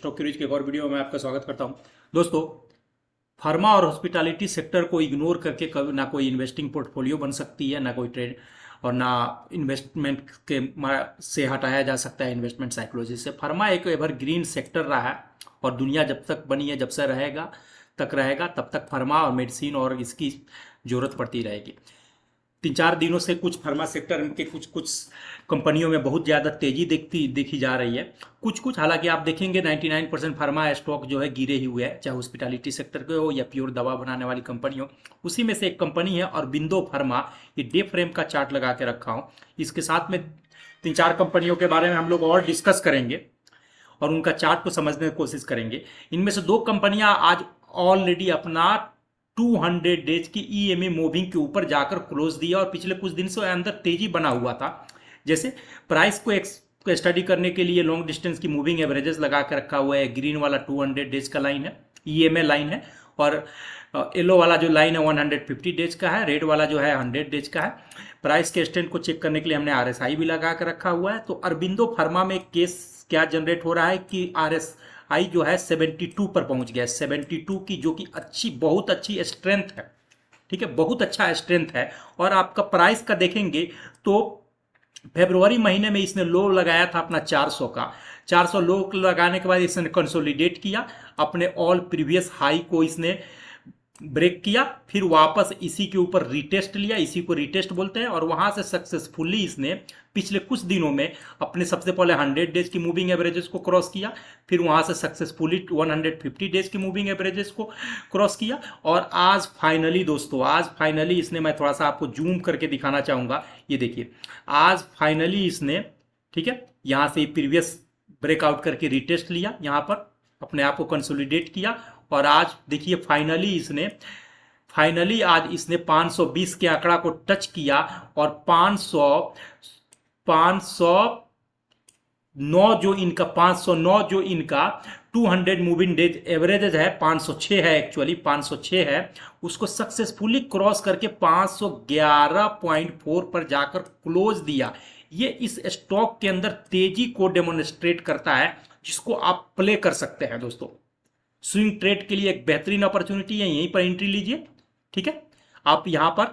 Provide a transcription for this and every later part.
Stock cruise के एक और वीडियो में आपका स्वागत करता हूं। दोस्तों, फार्मा और हॉस्पिटैलिटी सेक्टर को इग्नोर करके कभी ना कोई इन्वेस्टिंग पोर्टफोलियो बन सकती है, ना कोई ट्रेड और ना इन्वेस्टमेंट के से हटाया जा सकता है इन्वेस्टमेंट साइकोलॉजी से। फार्मा एक एवरग्रीन सेक्टर रहा है और दुनिया जब तक बनी है, जब से रहेगा तब तक फार्मा और मेडिसिन और इसकी ज़रूरत पड़ती रहेगी। 3-4 दिनों से कुछ फार्मा सेक्टर के कुछ कुछ कंपनियों में बहुत ज़्यादा तेज़ी देखी जा रही है। कुछ हालांकि आप देखेंगे 99% फार्मा स्टॉक जो है गिरे ही हुए हैं, चाहे हॉस्पिटैलिटी सेक्टर के हो या प्योर दवा बनाने वाली कंपनी हो। उसी में से एक कंपनी है अरबिंदो फार्मा। ये डे फ्रेम का चार्ट लगा के रखा हूँ। इसके साथ में 3-4 कंपनियों के बारे में हम लोग और डिस्कस करेंगे और उनका चार्ट को समझने की कोशिश करेंगे। इनमें से 2 कंपनियां आज ऑलरेडी अपना 200 डेज की ईएमए मूविंग के ऊपर जाकर क्लोज दिया और पिछले कुछ दिन से अंदर तेजी बना हुआ था। जैसे प्राइस को स्टडी करने के लिए लॉन्ग डिस्टेंस की मूविंग एवरेजेस लगा के रखा हुआ है। ग्रीन वाला 200 डेज का लाइन है, ईएमए लाइन है, और येलो वाला जो लाइन है 150 डेज का है, रेड वाला जो है 100 डेज का है। प्राइस के स्टैंड को चेक करने के लिए हमने आरएसआई भी लगा कर रखा हुआ है। तो अरबिंदो फार्मा में केस क्या जनरेट हो रहा है कि आरएसआई जो है 72 पर पहुंच गया है। 72 की जो कि बहुत अच्छी स्ट्रेंथ है, ठीक है, बहुत अच्छा स्ट्रेंथ है। और आपका प्राइस का देखेंगे तो फरवरी महीने में इसने लो लगाया था अपना 400 का। 400 लो लगाने के बाद इसने कंसोलिडेट किया, अपने ऑल प्रीवियस हाई को इसने ब्रेक किया, फिर वापस इसी के ऊपर रिटेस्ट लिया, इसी को रिटेस्ट बोलते हैं। और वहां से सक्सेसफुली इसने पिछले कुछ दिनों में अपने सबसे पहले 100 डेज की मूविंग एवरेजेस को क्रॉस किया, फिर वहां से सक्सेसफुली 150 डेज की मूविंग एवरेजेस को क्रॉस किया। और आज फाइनली दोस्तों, आज फाइनली इसने, मैं थोड़ा सा आपको जूम करके दिखाना चाहूंगा, ये देखिए, आज फाइनली इसने, ठीक है, यहां से प्रीवियस ब्रेकआउट करके रिटेस्ट लिया, यहां पर अपने आप को कंसोलिडेट किया। और आज देखिए फाइनली आज इसने 520 के आंकड़ा को टच किया और 509 जो इनका 200 मूविंग डेज एवरेज है, 506 है, एक्चुअली 506 है, उसको सक्सेसफुली क्रॉस करके 511.4 पर जाकर क्लोज दिया। ये इस स्टॉक के अंदर तेजी को डेमोन्स्ट्रेट करता है, जिसको आप प्ले कर सकते हैं दोस्तों। स्विंग ट्रेड के लिए एक बेहतरीन अपॉर्चुनिटी है, यहीं पर एंट्री लीजिए, ठीक है। आप यहां पर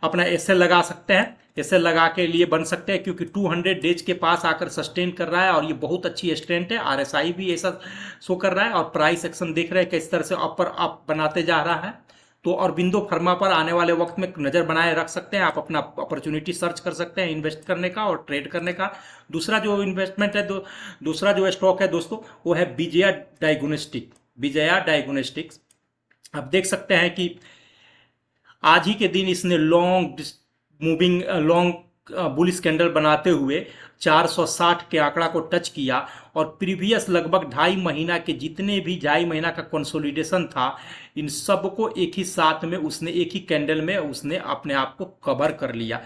अपना एसएल लगा सकते हैं, एसएल लगा के लिए बन सकते हैं, क्योंकि 200 डेज के पास आकर सस्टेन कर रहा है और ये बहुत अच्छी स्ट्रेंथ है। आरएसआई भी ऐसा शो कर रहा है और प्राइस एक्शन देख रहे हैं किस तरह से अपर अप बनाते जा रहा है। तो अरबिंदो फार्मा पर आने वाले वक्त में नज़र बनाए रख सकते हैं। आप अपना अपॉर्चुनिटी सर्च कर सकते हैं इन्वेस्ट करने का और ट्रेड करने का। दूसरा जो इन्वेस्टमेंट है, दूसरा जो स्टॉक है दोस्तों, वो है विजया डायग्नोस्टिक्स। आप देख सकते हैं कि आज ही के दिन इसने लॉन्ग बुलिश कैंडल बनाते हुए 460 के आंकड़ा को टच किया और प्रीवियस लगभग 2.5 महीना के जितने भी 2.5 महीना का कंसोलिडेशन था, इन सब को एक ही साथ में उसने, एक ही कैंडल में उसने अपने आप को कवर कर लिया।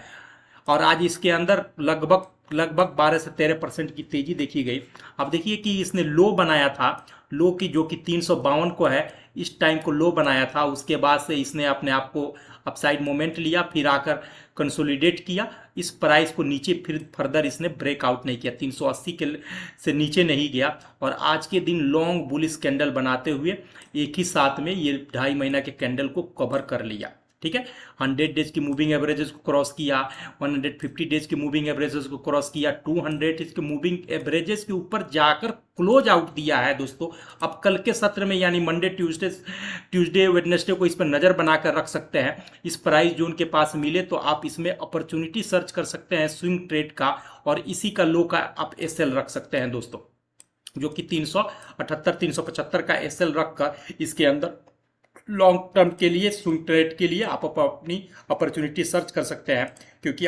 और आज इसके अंदर लगभग 12 से 13% की तेजी देखी गई। अब देखिए कि इसने लो बनाया था, लो की जो कि 352 को है, इस टाइम को लो बनाया था। उसके बाद से इसने अपने आप को अपसाइड मोमेंट लिया, फिर आकर कंसोलिडेट किया, इस प्राइस को नीचे फिर फर्दर इसने ब्रेकआउट नहीं किया, 380 के से नीचे नहीं गया। और आज के दिन लॉन्ग बुलिश कैंडल बनाते हुए एक ही साथ में ये 2.5 महीना के कैंडल को कवर कर लिया, ठीक है। 100 डेज की मूविंग एवरेजेस को क्रॉस किया, 150 डेज की मूविंग एवरेजेस को क्रॉस किया, 200 डेज की मूविंग एवरेजेस के ऊपर जाकर क्लोज आउट दिया है दोस्तों। अब कल के सत्र में यानी मंडे ट्यूसडे वेडनेसडे को इस पर नजर बनाकर रख सकते हैं। इस प्राइस जोन के पास मिले तो आप इसमें अपॉर्चुनिटी सर्च कर सकते हैं स्विंग ट्रेड का, और इसी का लो का आप एसएल रख सकते हैं दोस्तों, जो कि 378-375 का एसएल रखकर इसके अंदर लॉन्ग टर्म के लिए, स्विंग ट्रेड के लिए आप अपनी अपॉर्चुनिटी सर्च कर सकते हैं। क्योंकि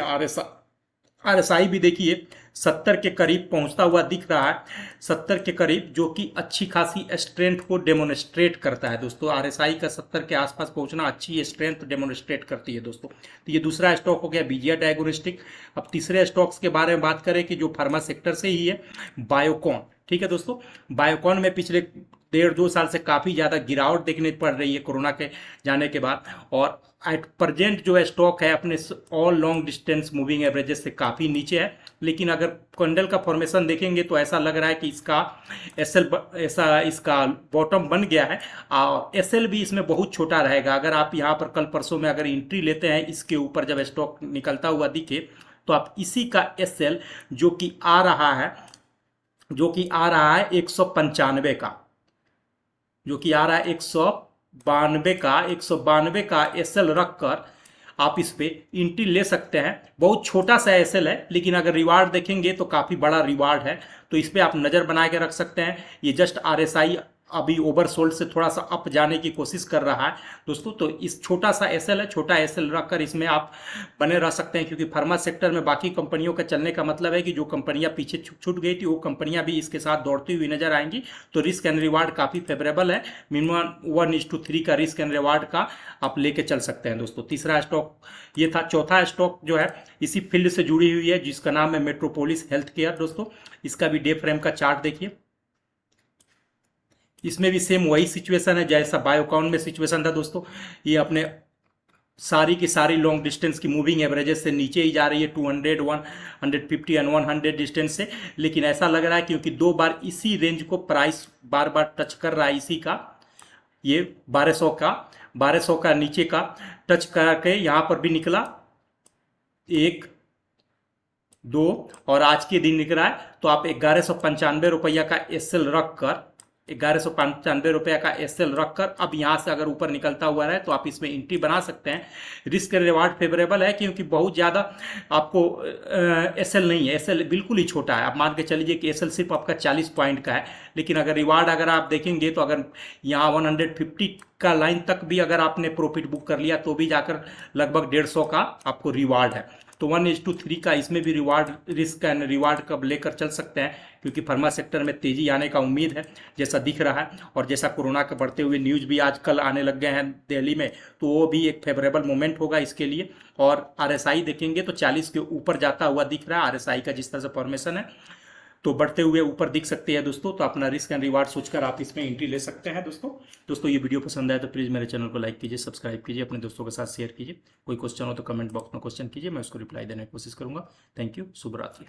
आरएसआई भी देखिए 70 के करीब पहुंचता हुआ दिख रहा है, 70 के करीब, जो कि अच्छी खासी स्ट्रेंथ को डेमोन्स्ट्रेट करता है दोस्तों। आरएसआई का 70 के आसपास पहुंचना अच्छी स्ट्रेंथ डेमोन्स्ट्रेट करती है दोस्तों। तो ये दूसरा स्टॉक हो गया विजया डायग्नोस्टिक। अब तीसरे स्टॉक्स के बारे में बात करें कि जो फार्मा सेक्टर से ही है, बायोकॉन, ठीक है दोस्तों। बायोकॉन में पिछले 1.5-2 साल से काफ़ी ज़्यादा गिरावट देखने पड़ रही है कोरोना के जाने के बाद, और एट प्रेजेंट जो स्टॉक है अपने all long distance moving averages से काफ़ी नीचे है। लेकिन अगर कैंडल का फॉर्मेशन देखेंगे तो ऐसा लग रहा है कि इसका एसएल ऐसा इसका बॉटम बन गया है और एसएल भी इसमें बहुत छोटा रहेगा। अगर आप यहाँ पर कल परसों में अगर एंट्री लेते हैं इसके ऊपर जब स्टॉक निकलता हुआ दिखे तो आप इसी का एसएल जो कि आ रहा है 195 का, जो कि आ रहा है 192 का एसएल रखकर आप इस पे एंट्री ले सकते हैं। बहुत छोटा सा एसएल है लेकिन अगर रिवार्ड देखेंगे तो काफ़ी बड़ा रिवार्ड है, तो इस पे आप नज़र बना के रख सकते हैं। ये जस्ट आरएसआई अभी ओवरसोल्ड से थोड़ा सा अप जाने की कोशिश कर रहा है दोस्तों, तो इस छोटा सा एसएल है, छोटा एसएल रखकर इसमें आप बने रह सकते हैं, क्योंकि फार्मा सेक्टर में बाकी कंपनियों का चलने का मतलब है कि जो कंपनियां पीछे छूट गई थी वो कंपनियां भी इसके साथ दौड़ती हुई नजर आएंगी। तो रिस्क एंड रिवार्ड काफ़ी फेवरेबल है, मिनिमम 1:3 का रिस्क एंड रिवार्ड का आप लेके चल सकते हैं दोस्तों। तीसरा स्टॉक ये था। चौथा स्टॉक जो है इसी फील्ड से जुड़ी हुई है जिसका नाम है मेट्रोपोलिस हेल्थ केयर दोस्तों। इसका भी डे फ्रेम का चार्ट देखिए, इसमें भी सेम वही सिचुएशन है जैसा बायोकॉन में सिचुएशन था दोस्तों। ये अपने सारी की सारी लॉन्ग डिस्टेंस की मूविंग एवरेजेस से नीचे ही जा रही है 200, 150 एंड 100 डिस्टेंस से, लेकिन ऐसा लग रहा है क्योंकि 2 बार इसी रेंज को प्राइस बार बार टच कर रहा है, इसी का ये 1200 का नीचे का टच करके यहाँ पर भी निकला 1, 2 और आज के दिन निकला है। तो आप 1195 रुपया का एसएल रखकर 1195 रुपया का एसएल रखकर अब यहाँ से अगर ऊपर निकलता हुआ रहे तो आप इसमें एंट्री बना सकते हैं। रिस्क रिवार्ड फेवरेबल है क्योंकि बहुत ज़्यादा आपको एसएल नहीं है, एसएल बिल्कुल ही छोटा है। आप मान के चलिए कि एसएल सिर्फ आपका 40 पॉइंट का है, लेकिन अगर रिवार्ड अगर आप देखेंगे तो अगर यहाँ 150 का लाइन तक भी अगर आपने प्रॉफिट बुक कर लिया तो भी जाकर लगभग 150 का आपको रिवार्ड है। तो 1:3 का इसमें भी रिवार्ड रिस्क एंड रिवार्ड कब लेकर चल सकते हैं, क्योंकि फार्मा सेक्टर में तेजी आने का उम्मीद है जैसा दिख रहा है, और जैसा कोरोना के बढ़ते हुए न्यूज़ भी आजकल आने लग गए हैं दिल्ली में, तो वो भी एक फेवरेबल मोमेंट होगा इसके लिए। और आरएसआई देखेंगे तो 40 के ऊपर जाता हुआ दिख रहा है आरएसआई का जिस तरह से फॉर्मेशन है, तो बढ़ते हुए ऊपर दिख सकते हैं दोस्तों। तो अपना रिस्क एंड रिवार्ड सोचकर आप इसमें एंट्री ले सकते हैं दोस्तों। ये वीडियो पसंद आए तो प्लीज़ मेरे चैनल को लाइक कीजिए, सब्सक्राइब कीजिए, अपने दोस्तों के साथ शेयर कीजिए। कोई क्वेश्चन हो तो कमेंट बॉक्स में क्वेश्चन कीजिए, मैं उसको रिप्लाई देने की कोशिश करूंगा। थैंक यू, शुभ रात्रि।